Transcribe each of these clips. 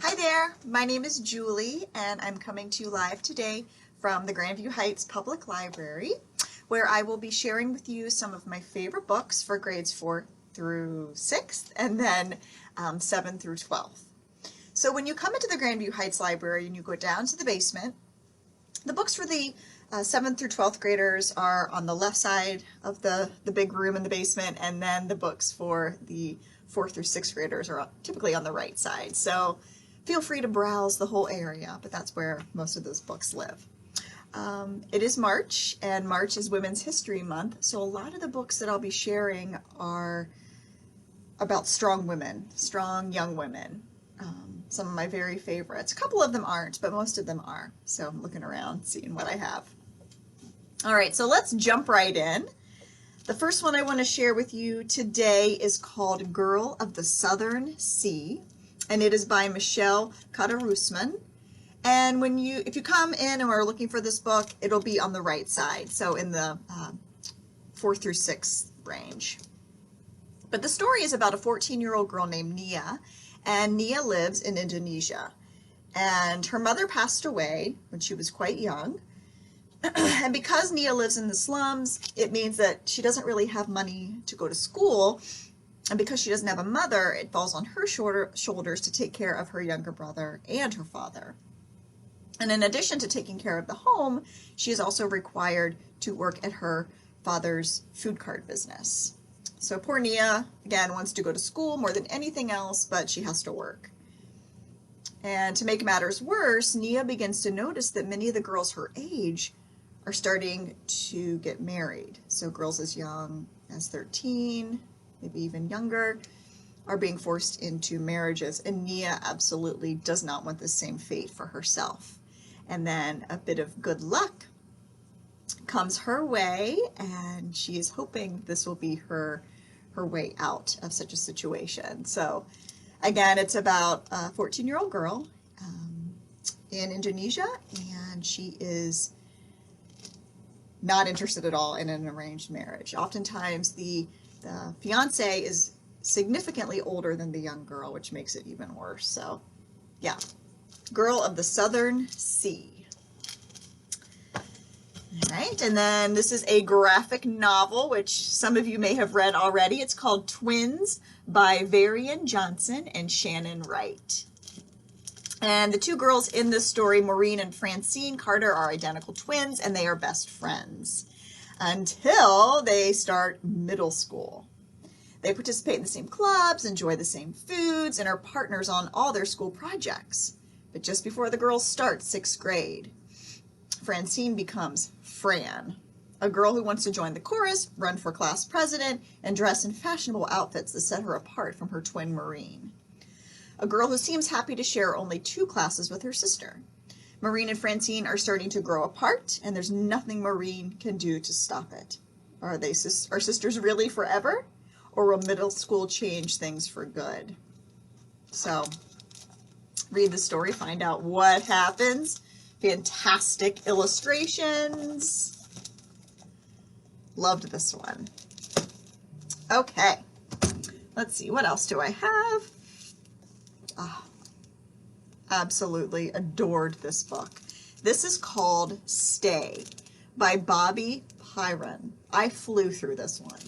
Hi there, my name is Julie and I'm coming to you live today from the Grandview Heights Public Library, where I will be sharing with you some of my favorite books for grades 4 through 6th and then 7 through 12th. So when you come into the Grandview Heights Library and you go down to the basement, the books for the 7th through 12th graders are on the left side of the big room in the basement, and then the books for the 4th through 6th graders are typically on the right side. So feel free to browse the whole area, but that's where most of those books live. It is March, and March is Women's History Month, so a lot of the books that I'll be sharing are about strong women, strong young women. Some of my very favorites. A couple of them aren't, but most of them are. So I'm looking around, seeing what I have. All right, so let's jump right in. The first one I want to share with you today is called Girl of the Southern Sea, and it is by Michelle Kata-Rusman. And if you come in and are looking for this book, it'll be on the right side, so in the 4th through 6th range. But the story is about a 14-year-old girl named Nia, and Nia lives in Indonesia. And her mother passed away when she was quite young. And because Nia lives in the slums, it means that she doesn't really have money to go to school. And because she doesn't have a mother, it falls on her shoulders to take care of her younger brother and her father. And in addition to taking care of the home, she is also required to work at her father's food cart business. So poor Nia, again, wants to go to school more than anything else, but she has to work. And to make matters worse, Nia begins to notice that many of the girls her age are starting to get married. So girls as young as 13, maybe even younger, are being forced into marriages. And Nia absolutely does not want the same fate for herself. And then a bit of good luck comes her way, and she is hoping this will be her way out of such a situation. So again, it's about a 14-year-old girl in Indonesia, and she is not interested at all in an arranged marriage. Oftentimes the fiance is significantly older than the young girl, which makes it even worse. So yeah, Girl of the Southern Sea. All right, and then this is a graphic novel, which some of you may have read already. It's called Twins by Varian Johnson and Shannon Wright. And the two girls in this story, Maureen and Francine Carter, are identical twins, and they are best friends until they start middle school. They participate in the same clubs, enjoy the same foods, and are partners on all their school projects. But just before the girls start 6th grade, Francine becomes Fran, a girl who wants to join the chorus, run for class president, and dress in fashionable outfits that set her apart from her twin Maureen. A girl who seems happy to share only 2 classes with her sister. Maureen and Francine are starting to grow apart, and there's nothing Maureen can do to stop it. Are sisters really forever? Or will middle school change things for good? So, read the story, find out what happens. Fantastic illustrations. Loved this one. Okay, let's see, what else do I have? Oh, absolutely adored this book. This is called Stay by Bobby Pyron. I flew through this one.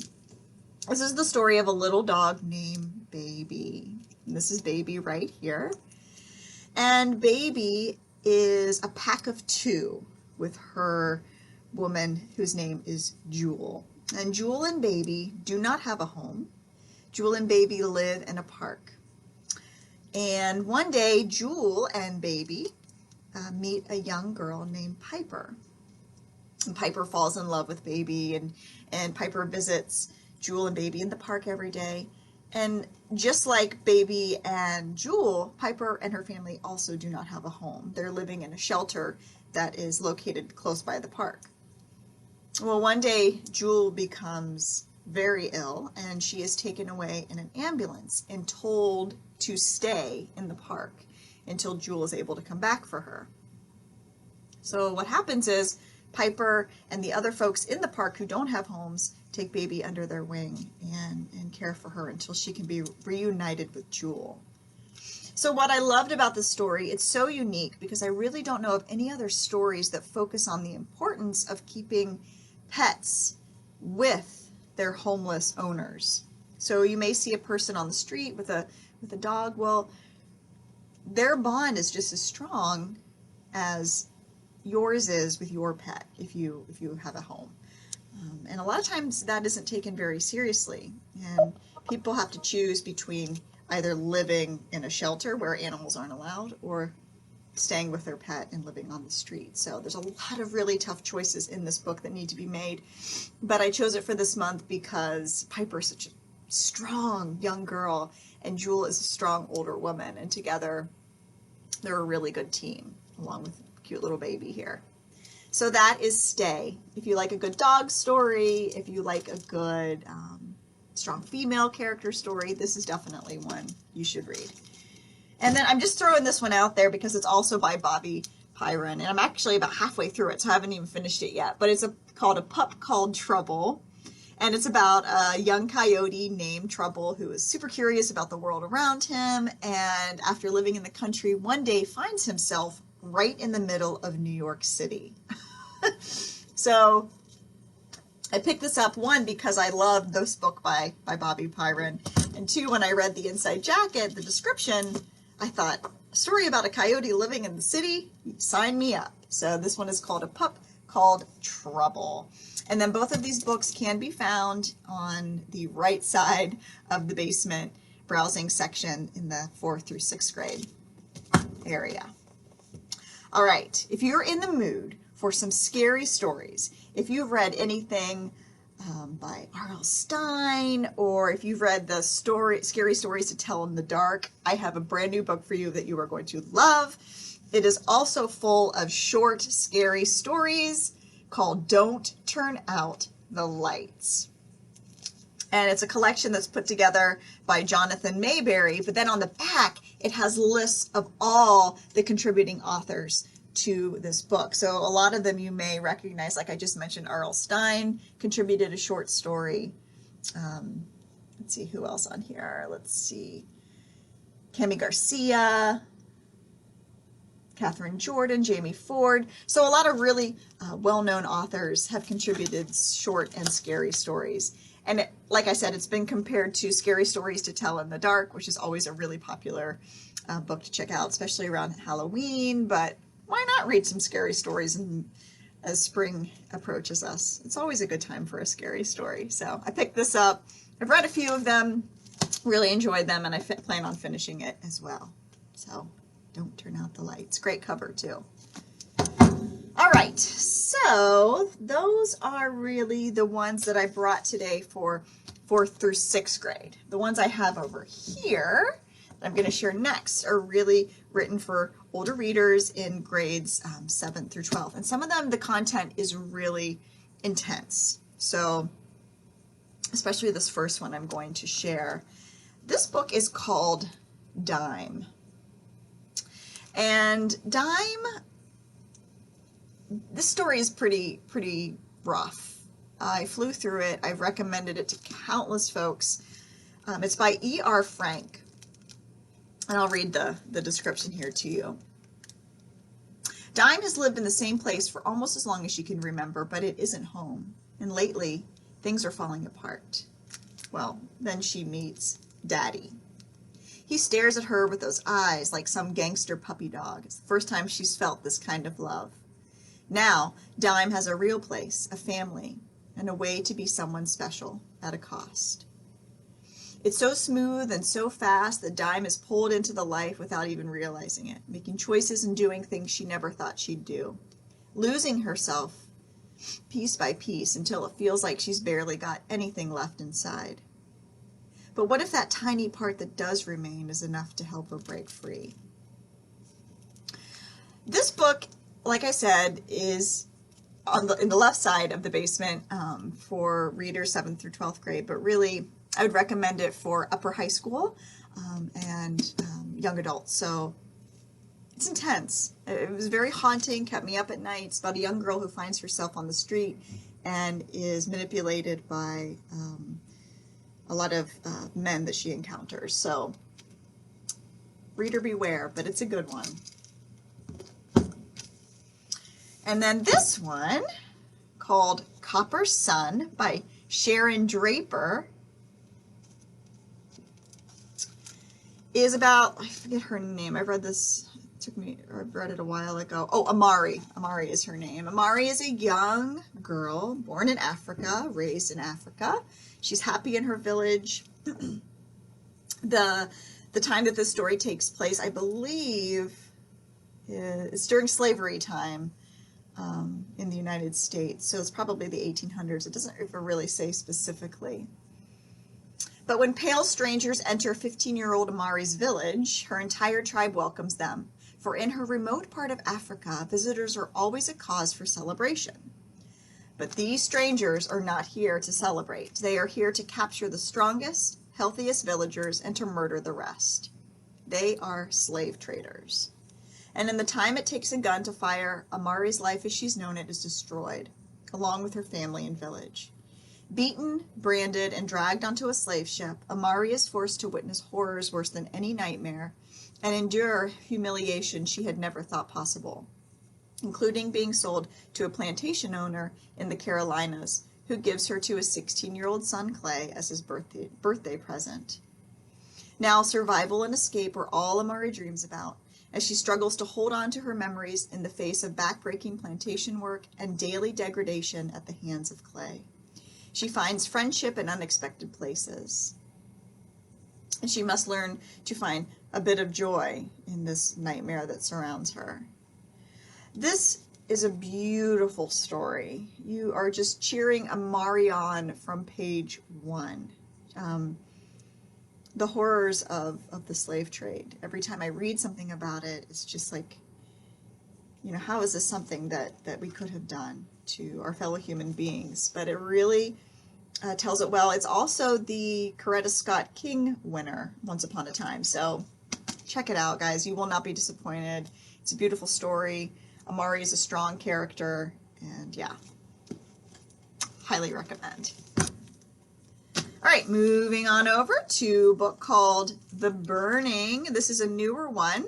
This is the story of a little dog named Baby. And this is Baby right here. And Baby is a pack of 2 with her woman whose name is Jewel. And Jewel and Baby do not have a home. Jewel and Baby live in a park. And one day, Jewel and Baby meet a young girl named Piper. And Piper falls in love with Baby, and Piper visits Jewel and Baby in the park every day. And just like Baby and Jewel, Piper and her family also do not have a home. They're living in a shelter that is located close by the park. Well, one day, Jewel becomes very ill, and she is taken away in an ambulance and told to stay in the park until Jewel is able to come back for her. So what happens is Piper and the other folks in the park who don't have homes take Baby under their wing and care for her until she can be reunited with Jewel. So what I loved about the story, it's so unique because I really don't know of any other stories that focus on the importance of keeping pets with their homeless owners. So you may see a person on the street with a dog. Well, their bond is just as strong as yours is with your pet if you have a home. And a lot of times that isn't taken very seriously, and people have to choose between either living in a shelter where animals aren't allowed or staying with their pet and living on the street. So there's a lot of really tough choices in this book that need to be made, but I chose it for this month because Piper's such a strong young girl and Jewel is a strong older woman, and together they're a really good team along with a cute little baby here. So that is Stay. If you like a good dog story, if you like a good strong female character story, this is definitely one you should read. And then I'm just throwing this one out there because it's also by Bobby Pyron, and I'm actually about halfway through it, so I haven't even finished it yet. But it's called A Pup Called Trouble, and it's about a young coyote named Trouble who is super curious about the world around him, and after living in the country, one day finds himself right in the middle of New York City. So I picked this up, one, because I loved this book by Bobby Pyron, and two, when I read the inside jacket, the description, I thought, a story about a coyote living in the city? Sign me up. So this one is called A Pup Called Trouble. And then both of these books can be found on the right side of the basement browsing section in the 4th through 6th grade area. All right, if you're in the mood for some scary stories, if you've read anything by R.L. Stine, or if you've read the Scary Stories to Tell in the Dark, I have a brand new book for you that you are going to love. It is also full of short, scary stories called Don't Turn Out the Lights. And it's a collection that's put together by Jonathan Mayberry, but then on the back, it has lists of all the contributing authors to this book. So a lot of them you may recognize, like I just mentioned, R.L. Stine contributed a short story. Let's see who else on here. Let's see. Cami Garcia, Catherine Jordan, Jamie Ford. So a lot of really well-known authors have contributed short and scary stories. And like I said, it's been compared to Scary Stories to Tell in the Dark, which is always a really popular book to check out, especially around Halloween. But why not read some scary stories as spring approaches us? It's always a good time for a scary story. So I picked this up. I've read a few of them, really enjoyed them, and I plan on finishing it as well. So Don't Turn Out the Lights. Great cover, too. All right, so those are really the ones that I brought today for 4th through 6th grade. The ones I have over here that I'm going to share next are really written for older readers in grades 7th through 12th. And some of them, the content is really intense. So especially this first one I'm going to share. This book is called Dime. And Dime, this story is pretty rough. I flew through it. I've recommended it to countless folks. It's by E.R. Frank. And I'll read the description here to you. Dime has lived in the same place for almost as long as she can remember, but it isn't home. And lately, things are falling apart. Well, then she meets Daddy. He stares at her with those eyes like some gangster puppy dog. It's the first time she's felt this kind of love. Now, Dime has a real place, a family, and a way to be someone special at a cost. It's so smooth and so fast that Dime is pulled into the life without even realizing it, making choices and doing things she never thought she'd do, losing herself piece by piece until it feels like she's barely got anything left inside. But what if that tiny part that does remain is enough to help her break free? This book, like I said, is in the left side of the basement for readers 7th through 12th grade, but really I would recommend it for upper high school and young adults. So it's intense. It was very haunting, kept me up at night. It's about a young girl who finds herself on the street and is manipulated by a lot of men that she encounters. So reader beware, but it's a good one. And then this one, called Copper Sun by Sharon Draper, is about, I forget her name. I read this, I've read it a while ago. Oh, Amari. Amari is her name. Amari is a young girl born in Africa, raised in Africa. She's happy in her village. The time that this story takes place, I believe, is during slavery time in the United States. So it's probably the 1800s. It doesn't ever really say specifically. But when pale strangers enter 15-year-old Amari's village, her entire tribe welcomes them. For in her remote part of Africa, visitors are always a cause for celebration. But these strangers are not here to celebrate. They are here to capture the strongest, healthiest villagers and to murder the rest. They are slave traders. And in the time it takes a gun to fire, Amari's life as she's known it is destroyed, along with her family and village. Beaten, branded, and dragged onto a slave ship, Amari is forced to witness horrors worse than any nightmare and endure humiliation she had never thought possible, including being sold to a plantation owner in the Carolinas who gives her to his 16-year-old son Clay as his birthday present. Now survival and escape are all Amari dreams about, as she struggles to hold on to her memories in the face of backbreaking plantation work and daily degradation at the hands of Clay. She finds friendship in unexpected places, and she must learn to find a bit of joy in this nightmare that surrounds her. This is a beautiful story. You are just cheering Amari on from page 1. The horrors of the slave trade. Every time I read something about it, it's just like, you know, how is this something that we could have done to our fellow human beings? But it really tells it well. It's also the Coretta Scott King winner, Once Upon a Time. So check it out, guys. You will not be disappointed. It's a beautiful story. Amari is a strong character, and yeah, highly recommend. All right, moving on over to a book called The Burning. This is a newer one,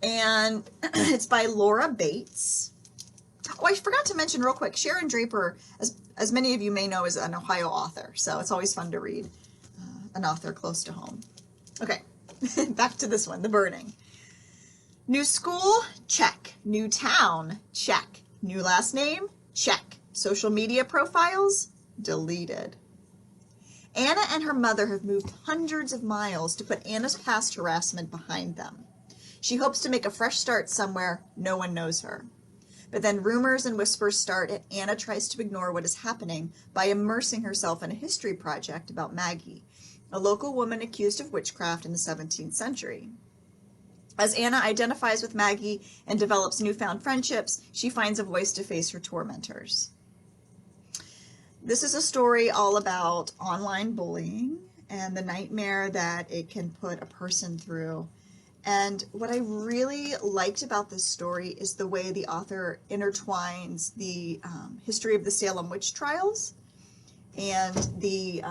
and it's by Laura Bates. Oh, I forgot to mention real quick, Sharon Draper, as many of you may know, is an Ohio author, so it's always fun to read an author close to home. Okay, back to this one, The Burning. New school? Check. New town? Check. New last name? Check. Social media profiles? Deleted. Anna and her mother have moved hundreds of miles to put Anna's past harassment behind them. She hopes to make a fresh start somewhere no one knows her. But then rumors and whispers start, and Anna tries to ignore what is happening by immersing herself in a history project about Maggie, a local woman accused of witchcraft in the 17th century. As Anna identifies with Maggie and develops newfound friendships, she finds a voice to face her tormentors. This is a story all about online bullying and the nightmare that it can put a person through. And what I really liked about this story is the way the author intertwines the history of the Salem witch trials and the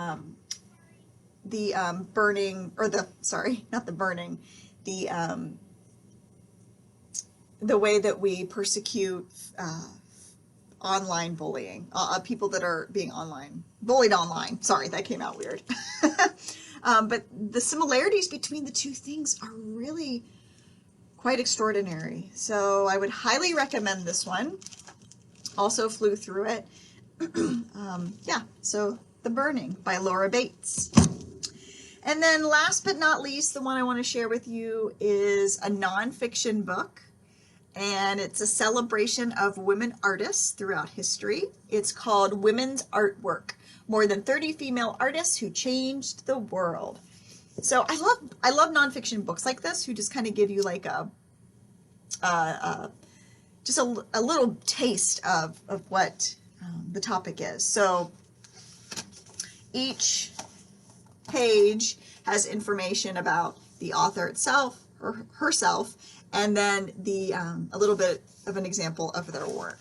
burning, or the, sorry, not the burning, the way that we persecute online bullying, people that are being bullied online. Sorry, that came out weird. But the similarities between the two things are really quite extraordinary. So I would highly recommend this one. Also flew through it. Yeah, so The Burning by Laura Bates. And then last but not least, the one I want to share with you is a nonfiction book. And it's a celebration of women artists throughout history. It's called Women's Artwork: More Than 30 Female Artists Who Changed the World. So I love nonfiction books like this, who just kind of give you like just a little taste of what the topic is. So each page has information about the author itself or herself, and then a little bit of an example of their work.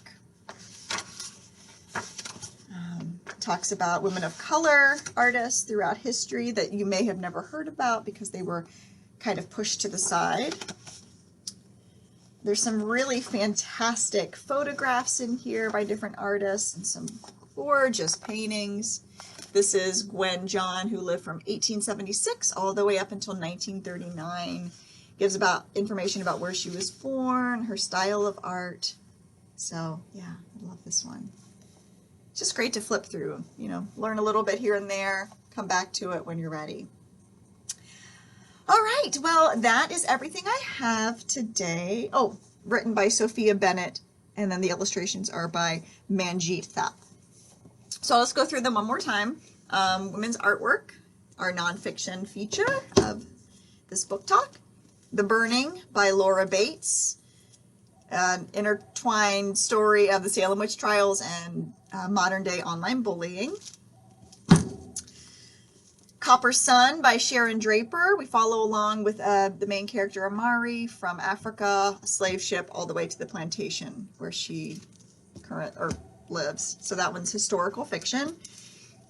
Talks about women of color artists throughout history that you may have never heard about because they were kind of pushed to the side. There's some really fantastic photographs in here by different artists and some gorgeous paintings. This is Gwen John, who lived from 1876 all the way up until 1939. Gives about information about where she was born, her style of art. So yeah, I love this one. It's just great to flip through, you know, learn a little bit here and there, come back to it when you're ready. All right, well, that is everything I have today. Oh, written by Sophia Bennett, and then the illustrations are by Manjeet Thap. So let's go through them one more time. Women's Artwork, our nonfiction feature of this book talk. The Burning by Laura Bates, an intertwined story of the Salem witch trials and modern-day online bullying. Copper Sun by Sharon Draper. We follow along with the main character Amari from Africa, a slave ship, all the way to the plantation where she lives. So that one's historical fiction.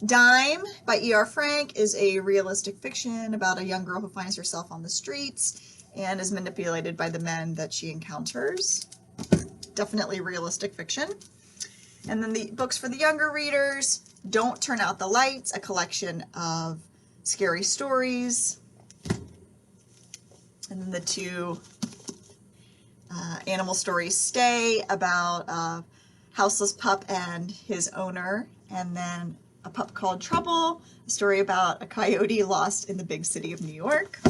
Dime by E.R. Frank is a realistic fiction about a young girl who finds herself on the streets and is manipulated by the men that she encounters. Definitely realistic fiction. And then the books for the younger readers, Don't Turn Out the Lights, a collection of scary stories. And then the two animal stories, Stay, about a houseless pup and his owner. And then A Pup Called Trouble, a story about a coyote lost in the big city of New York.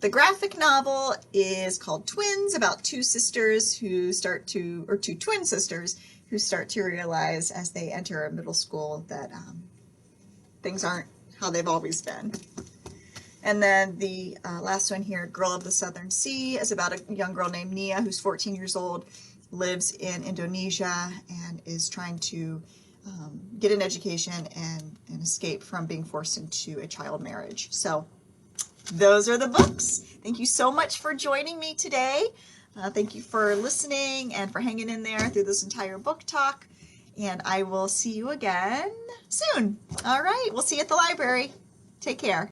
The graphic novel is called Twins, about two sisters who two twin sisters who start to realize as they enter middle school that things aren't how they've always been. And then the last one here, Girl of the Southern Sea, is about a young girl named Nia who's 14 years old, lives in Indonesia, and is trying to get an education and escape from being forced into a child marriage. So those are the books. Thank you so much for joining me today. Thank you for listening and for hanging in there through this entire book talk. And I will see you again soon. All right, we'll see you at the library. Take care.